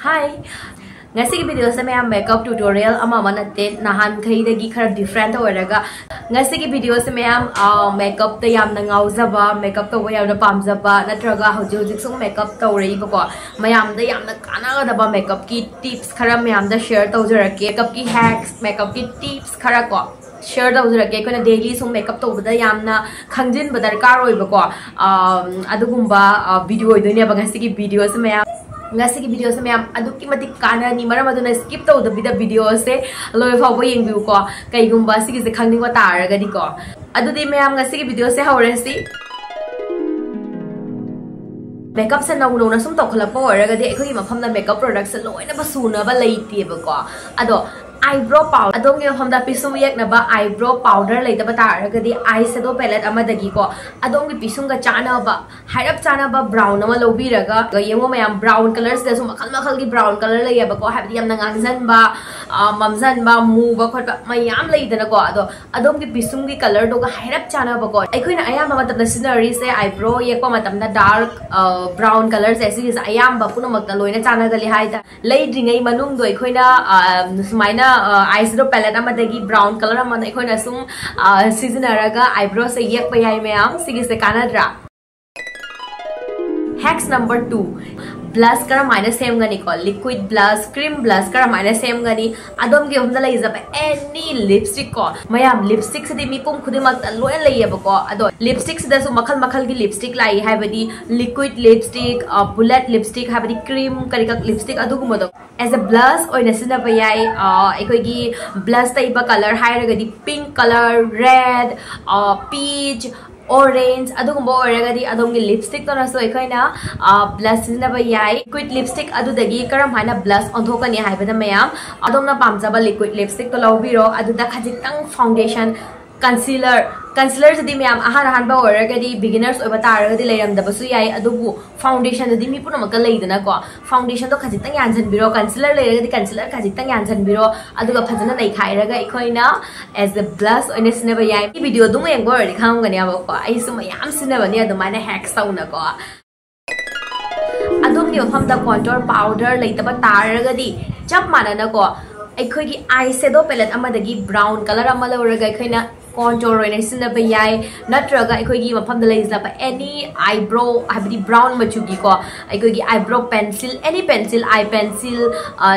Hi! Ngasi video sa may makeup tutorial ama manate nahan khay dagi khara different oraga ngasi video sa may makeup ta yam na ngauzaba makeup ta wayam na pamzaba natraga hojik sung makeup ta rei bako mayam da yam na kana da ba makeup ki tips khara mayam da share ta ujara makeup ki hacks makeup ki tips khara ko share da ujara ke kona daily sung makeup ta ubada yam na khangjin badar kar oi bako adugumba video idone ba ngasi video sa may ngasi video se मैम अदुकी मतिक काना नि मरम अदुना skip तो दबिदा video से लोय फावो येंबिउ को कईगुंबा सिगी से खंगनिंग वा तारगदि को अदुदि मैम ngasi video से हौरेसी makeup से नौ नौना सुम तोखलपो ओरगदि एखोगी मफमदा makeup products से लोयना बसुनबा लेइतिबको अदो eyebrow powder adongi mafamda pisum yeknaba eyebrow powder leitaba taragadi eyeshadow palette amadagi ko adongi pisunga chanaba hairap chanaba brown ama lobiraga yengo mayam brown colors da sum makal gi brown color layaba ko habdi yamna ngangzanba mamzanba muba khotba mayam leidana ko ado adongi pisumgi color do ga hairap chanaba ko aikoina ayam matamda scenery se eyebrow yekpa matamda dark brown colors se is ayam ba punamakta loina chanagali haida leidringai manung do aikoina sumaina eyeshadow palette amadagi brown color amada aikoina sum seasonaraga eyebrow se yekpa yai mayam sigi se kanadra hacks number 2 blush kara minus same gani ko liquid blush cream blush kara minus same gani adom ge humda lai jaba any lipstick ko mayam lipstick se mi pum khudimak loy lai yaba ko ado lipstick se da su makhal gi lipstick lai habadi liquid lipstick bullet lipstick habadi cream karika lipstick adu gumodo as a blush oina sina ba yai ekoi gi blush type color hairagadi pink color red peach orange adugumba oragadi adongi lipstick to naso ekhayna blush sina ba yai liquid lipstick adudagi karam haina blush onthokani haibada mayam adomna pamjaba liquid lipstick to lawbiro aduda khajitang foundation concealer jodi mayam ahan ba oragadi beginners oiba taragadi leiramdabasu yai adubu foundation jodi mi punamakka leidana ko foundation to khajitang yanjanbiro concealer leiragadi concealer khajitang yanjanbiro aduga phajana nei khairaga ekhayna as a blush oina sinaba yai video dung yengo ri khamgani aba ko ai su mayam sinabani adumana hacks tauna ko adumni mafamda contour powder leitaba taragadi chap manana ko aikogi eyeshadow palette amadagi brown color ama lawraga aikoina contour oina sinaba yai natraga aikogi mafamda leizaba any eyebrow habdi brown machugi ko aikogi eyebrow pencil any pencil eye pencil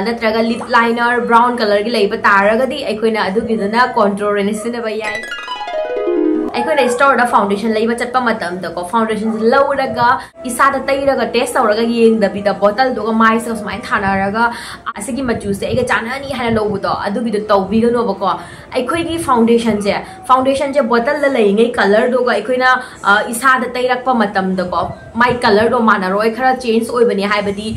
natraga lip liner brown color gi leiba taragadi aikoina adugidana contour oina sinaba yai aikoina store da foundation leiba chatpa matam da ko foundation lawraga isada tairaga test tawraga yeng da bida bottle do ga mai sa smain thanaraga asigi machu se ega chanani hana lobudo adugi do tawbiga no ba ko aikoigi foundation je bottle la leingai color do ga aikoina isada tairakpa matam da ko mai color do manaroi khara change oibani haibadi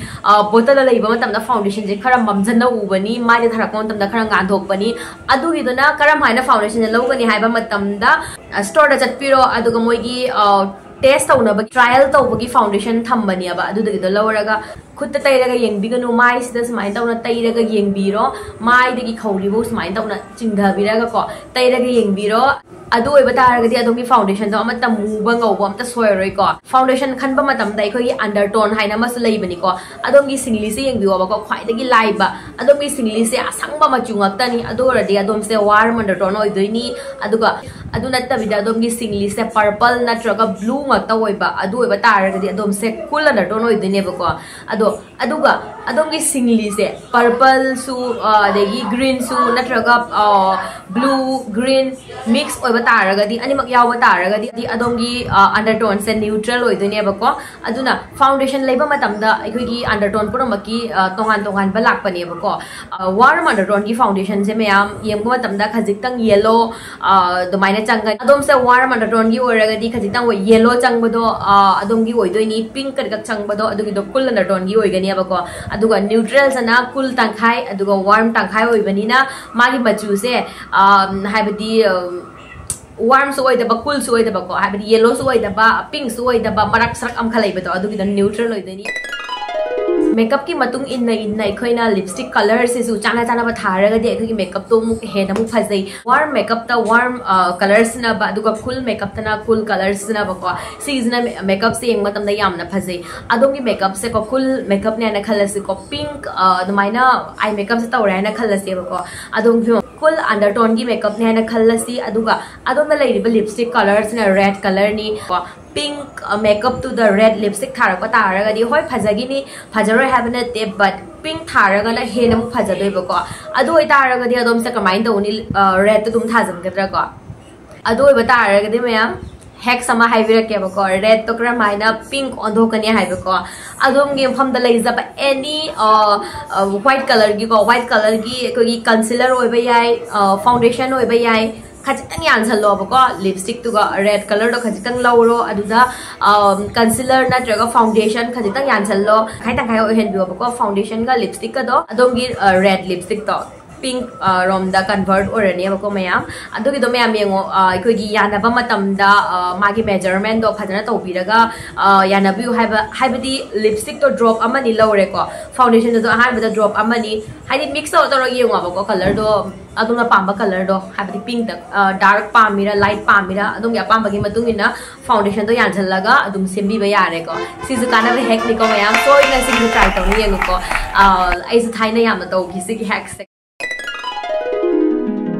bottle la leiba matam da foundation je khara mamjana ubani mai da thara kon tam da khara ngandhokpani adugi do na karam haina foundation je lawgani haiba matam da store da chatpiro aduga moigi test taunaba trial tawbagi foundation thambani aba adudagi do lawraga khutta tairaga yengbiganu mai sida smain tawna tairaga yengbiro mai dagi khawlibo smain tawna chingdhabiraga ko tairaga yengbiro adu oiba taragadi adomi foundation do amata muba ngawbo amta soiroi ko foundation khanba matam dai khoi undertone haina masu leibani ko adomi singli se yengbiwa ba ko khwai dagi laiba adomi singli se asangba machungak tani adu radi adom se warm undertone oidoini aduga adu natta bida adomi singli se purple natraga blue ngakta oiba adu oiba taragadi adom se cool undertone oidine ba ko aduga adomi singli se purple su degi green su natraga blue green mix oiba taragadi animak yawa taragadi di adongi undertone se neutral oidone ba ko aduna foundation leiba matamda aikogi undertone puramaki tongan ba lakpani ba ko warm undertone gi foundation se mayam yemgo matamda khajiktang yellow domaina changa adom se warm undertone gi oragadi khajiktang yellow changbado adongi oidoini pink kargak changbado adugi do cool undertone gi oigani ba ko aduga neutral sana cool tangkhai aduga warm tangkhai oibani na magi machu se haibadi warm so oida ba cool so oida ba ko habidi yellow so oida ba pink so oida ba marak sarak am khalai ba to adu gidan neutral oida ni makeup की matung inna ikhoina lipstick color se su chana ba tharaga de ikhogi makeup to muk he na muk phajai warm makeup ta warm colors na ba aduga cool makeup ta na cool colors na ba ko seasonal makeup se yeng matam da yamna phajai adongi makeup se ko cool makeup ne na khalasi ko pink dumaina eye makeup se tawra na khalasi ba ko adongi cool undertone की makeup ने ना खल्लसी अदुगा अदोम ना लाइरिबा lipstick colors ना red color knee pink makeup to the red lipstick थारक को तारगा दी होय फजगी नी फजरो have ना ते but pink थारगा ना हे ना फजदोय बको अदो तारगा दी अदोम से कमाइन तो उनी red तो तुम थाजम कतरा को अदो बतारगा दी मैम हैक समा हाइबिरके बको रेड तो क्रम हाइना पिंक ओंधोकनी हाइबको अदोम गे फम द लेजब एनी व्हाइट कलर की कोई कंसीलर ओइबे याय फाउंडेशन ओइबे याय खजितंग यानसलो बको लिपस्टिक तुगा रेड कलर तो खजितंग लौरो अदुदा कंसीलर नत्रगा फाउंडेशन खजितंग यानसलो खाइतंग खाइ ओहेनबियो बको फाउंडेशन का लिपस्टिक का दो अदोम गी रेड लिपस्टिक तो pink rom da convert orani bako mayam adugi do mayam yengo ikoi yanaba matamda magi measurement do phadana tobiraga yanabu haibadi lipstick to drop amani lore ko foundation do ahanbada drop amani haidi mix out to yengo bako color do aduna pamba color do haibadi pink da dark pamira light pamira adum ya pamba gi matungina foundation do yanjhallaga adum sembi ba yare ko sizu kana hack ni ko mayam so ina sig try to ni yengo ko aise thaina yam to gi sig hacks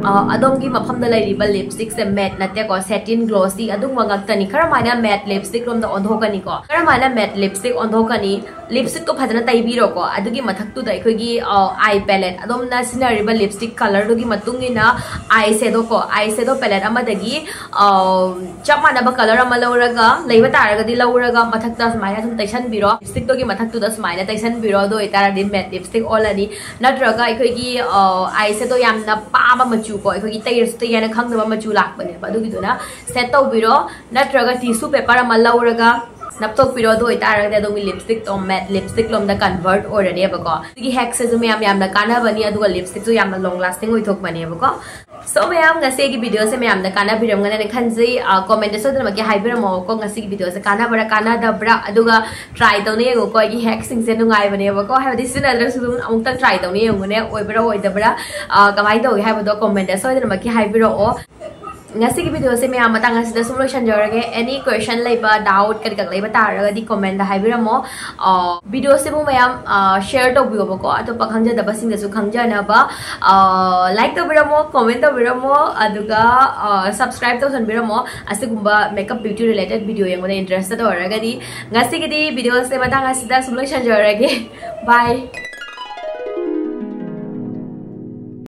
अदोम की मफम द लाइरिबा lipstick से matte नते को satin glossy अदुम वंगक्तनी खरमाना मैट लिपस्टिक रोम द ओंधोकनी को खरमाना मैट लिपस्टिक ओंधोकनी लिपस्टिक तो फजना तैबिरो को अदुगी मथक तु द इखोगी आई पैलेट अदोम ना सिनारिबा लिपस्टिक कलर दुगी मतुंगिना आई शेडो पैलेट अमदगी चमाना बा कलर अमा लौरगा लैबा तारगदी लौरगा मथक द समाया तुम तैसन बिरो लिपस्टिक तो की मथक तु द समाया तैसन बिरो दो इतारा दिन मैट लिपस्टिक ओलानी नत्रगा इखोगी आई शेडो यामना पामा मचु को इखोगी तैरस तैयाना खंगदबा मचु लाकबने अदुगिदुना सेट तौबिरो नत्रगा टिश्यू पेपर अमा लौरगा नपतोक पिरो दो इतारगदे दोमी लिपस्टिक तो मैट लिपस्टिक लोम द कन्वर्ट ओरने बको सिगी हैक से जो मैम यामना काना बनी अदुगा लिपस्टिक जो यामना लॉन्ग लास्टिंग ओइथोक बने बको सो मैम गसे की वीडियो से मैम द काना बिरमगने खनजै कमेंट सो दन मके हाइबिरमो को गसे की वीडियो से काना बरा काना दब्रा अदुगा ट्राई तौने यंगो को की हैक सिंग से नुंगाय बने बको हाबदि सिनादर सुदुम अमुक तक ट्राई तौने यंगोने ओइबरा ओइदबरा कमाइ तौ हाबदो कमेंट सो दन मके हाइबिरो ओ ngasi ki video se me amata ngasi da solution jorage any question leiba doubt kar kak leiba taraga di comment da haibiramo video se bu mayam share to biyo bako ato pakhangja da basing da su khangja na ba like to biramo comment to biramo aduga subscribe to san biramo asigumba makeup beauty related video yang mona interested oraga di ngasi ki di video se mata ngasi da solution jorage bye